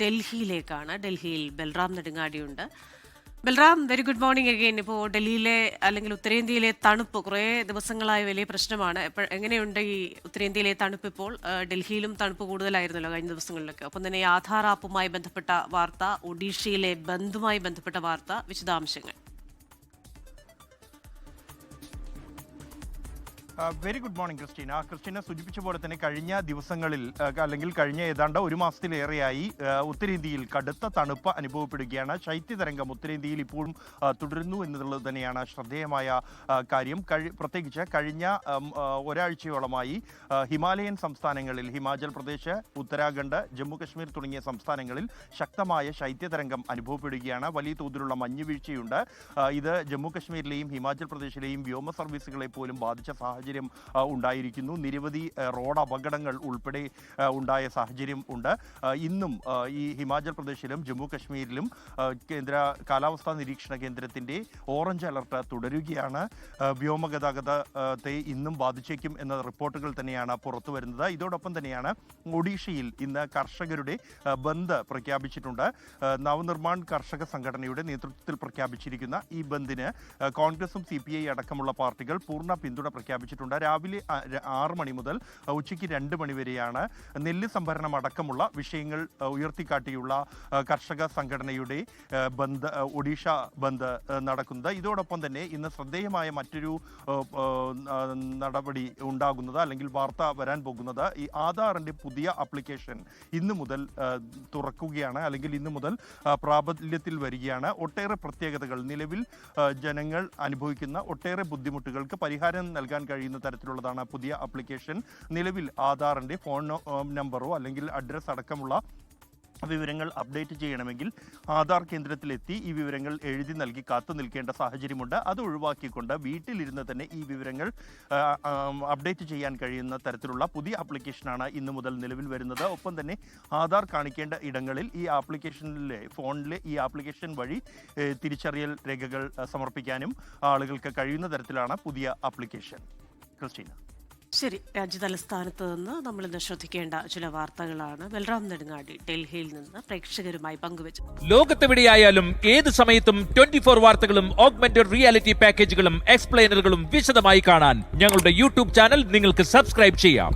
ഡൽഹിയിലേക്കാണ്. ഡൽഹിയിൽ ബൽറാം നെടുങ്ങാടിയുണ്ട്. Balram, very good morning again. ഇപ്പോൾ ഡൽഹിയിലെ അല്ലെങ്കിൽ ഉത്തരേന്ത്യയിലെ തണുപ്പ് കുറേ ദിവസങ്ങളായ വലിയ പ്രശ്നമാണ്. എങ്ങനെയുണ്ട് ഈ ഉത്തരേന്ത്യയിലെ തണുപ്പ് ഇപ്പോൾ? ഡൽഹിയിലും തണുപ്പ് കൂടുതലായിരുന്നല്ലോ കഴിഞ്ഞ ദിവസങ്ങളിലൊക്കെ. ഒപ്പം തന്നെ ഈ ആധാർ ആപ്പുമായി ബന്ധപ്പെട്ട വാർത്ത, ഒഡീഷയിലെ ബന്ധുമായി ബന്ധപ്പെട്ട വാർത്ത, വിശദാംശങ്ങൾ. വെരി ഗുഡ് മോർണിംഗ് ക്രിസ്റ്റീന സൂചിപ്പിച്ച പോലെ തന്നെ കഴിഞ്ഞ ദിവസങ്ങളിൽ അല്ലെങ്കിൽ കഴിഞ്ഞ ഏതാണ്ട് ഒരു മാസത്തിലേറെയായി ഉത്തരേന്ത്യയിൽ കടുത്ത തണുപ്പ് അനുഭവപ്പെടുകയാണ്. ശൈത്യതരംഗം ഉത്തരേന്ത്യയിൽ ഇപ്പോഴും തുടരുന്നു എന്നുള്ളത് തന്നെയാണ് ശ്രദ്ധേയമായ കാര്യം. പ്രത്യേകിച്ച് കഴിഞ്ഞ ഒരാഴ്ചയോളമായി ഹിമാലയൻ സംസ്ഥാനങ്ങളിൽ, ഹിമാചൽ പ്രദേശ്, ഉത്തരാഖണ്ഡ്, ജമ്മു കശ്മീർ തുടങ്ങിയ സംസ്ഥാനങ്ങളിൽ ശക്തമായ ശൈത്യതരംഗം അനുഭവപ്പെടുകയാണ്. വലിയ തോതിലുള്ള മഞ്ഞുവീഴ്ചയുണ്ട്. ഇത് ജമ്മു കശ്മീരിലെയും ഹിമാചൽ പ്രദേശിലെയും വ്യോമ സർവീസുകളെ പോലും ബാധിച്ച സാഹചര്യം ഉണ്ടായിരിക്കുന്നു. നിരവധി റോഡ് അപകടങ്ങൾ ഉൾപ്പെടെ ഉണ്ടായ സാഹചര്യം ഉണ്ട്. ഇന്നും ഈ ഹിമാചൽ പ്രദേശിലും ജമ്മു കശ്മീരിലും കേന്ദ്ര കാലാവസ്ഥാ നിരീക്ഷണ കേന്ദ്രത്തിന്റെ ഓറഞ്ച് അലർട്ട് തുടരുകയാണ്. വ്യോമഗതാഗതത്തെ ഇന്നും ബാധിച്ചേക്കും എന്ന റിപ്പോർട്ടുകൾ തന്നെയാണ് പുറത്തു വരുന്നത്. ഇതോടൊപ്പം തന്നെയാണ് ഒഡീഷയിൽ ഇന്ന് കർഷകരുടെ ബന്ദ് പ്രഖ്യാപിച്ചിട്ടുണ്ട്. നവനിർമ്മാൺ കർഷക സംഘടനയുടെ നേതൃത്വത്തിൽ പ്രഖ്യാപിച്ചിരിക്കുന്ന ഈ ബന്ദിന് കോൺഗ്രസും CPI അടക്കമുള്ള പാർട്ടികൾ പൂർണ്ണ പിന്തുണ പ്രഖ്യാപിച്ചിട്ടുണ്ട്. രാവിലെ 6 മണി മുതൽ ഉച്ചയ്ക്ക് 2 മണി വരെയാണ് നെല്ല് സംഭരണം അടക്കമുള്ള വിഷയങ്ങൾ ഉയർത്തിക്കാട്ടിയുള്ള കർഷക സംഘടനയുടെ ബന്ദ്, ഒഡീഷ ബന്ദ് നടക്കുന്നത്. ഇതോടൊപ്പം തന്നെ ഇന്ന് ശ്രദ്ധേയമായ മറ്റൊരു നടപടി ഉണ്ടാകുന്നത്, അല്ലെങ്കിൽ വാർത്ത വരാൻ പോകുന്നത്, ഈ ആധാറിന്റെ പുതിയ ആപ്ലിക്കേഷൻ ഇന്നു മുതൽ തുറക്കുകയാണ്, അല്ലെങ്കിൽ ഇന്നു മുതൽ പ്രാബല്യത്തിൽ വരികയാണ്. ഒട്ടേറെ പ്രത്യേകതകൾ, നിലവിൽ ജനങ്ങൾ അനുഭവിക്കുന്ന ഒട്ടേറെ ബുദ്ധിമുട്ടുകൾക്ക് പരിഹാരം നൽകാൻ കഴിയുന്ന തരത്തിലുള്ളതാണ് പുതിയ ആപ്ലിക്കേഷൻ. നിലവിൽ ആധാറിന്റെ ഫോൺ നമ്പറോ അല്ലെങ്കിൽ അഡ്രസ് അടക്കമുള്ള വിവരങ്ങൾ അപ്ഡേറ്റ് ചെയ്യണമെങ്കിൽ ആധാർ കേന്ദ്രത്തിലെത്തി ഈ വിവരങ്ങൾ എഴുതി നൽകി കാത്തു നിൽക്കേണ്ട സാഹചര്യമുണ്ട്. അത് ഒഴിവാക്കിക്കൊണ്ട് വീട്ടിലിരുന്ന് തന്നെ ഈ വിവരങ്ങൾ അപ്ഡേറ്റ് ചെയ്യാൻ കഴിയുന്ന തരത്തിലുള്ള പുതിയ ആപ്ലിക്കേഷനാണ് ഇന്നു മുതൽ നിലവിൽ വരുന്നത്. ഒപ്പം തന്നെ ആധാർ കാണിക്കേണ്ട ഇടങ്ങളിൽ ഈ ആപ്ലിക്കേഷനിലെ ഫോണിലെ ഈ ആപ്ലിക്കേഷൻ വഴി തിരിച്ചറിയൽ രേഖകൾ സമർപ്പിക്കാനും ആളുകൾക്ക് കഴിയുന്ന തരത്തിലാണ് പുതിയ ആപ്ലിക്കേഷൻ. ക്രിസ്റ്റീന. ശരി, രാജ്യതലസ്ഥാനത്ത് നിന്ന് നമ്മൾ ഇന്ന് ശ്രദ്ധിക്കേണ്ട ചില വാർത്തകളാണ് ബൽറാം നെടുങ്ങാടി ഡൽഹിയിൽ നിന്ന് പ്രേക്ഷകരുമായി പങ്കുവച്ചത്. ലോകത്തെവിടെയായാലും ഏത് സമയത്തും 24 വാർത്തകളും ഓഗ്മെന്റഡ് റിയാലിറ്റി പാക്കേജുകളും എക്സ്പ്ലെയിനറുകളും വിശദമായി കാണാൻ ഞങ്ങളുടെ YouTube ചാനൽ നിങ്ങൾക്ക് സബ്സ്ക്രൈബ് ചെയ്യാം.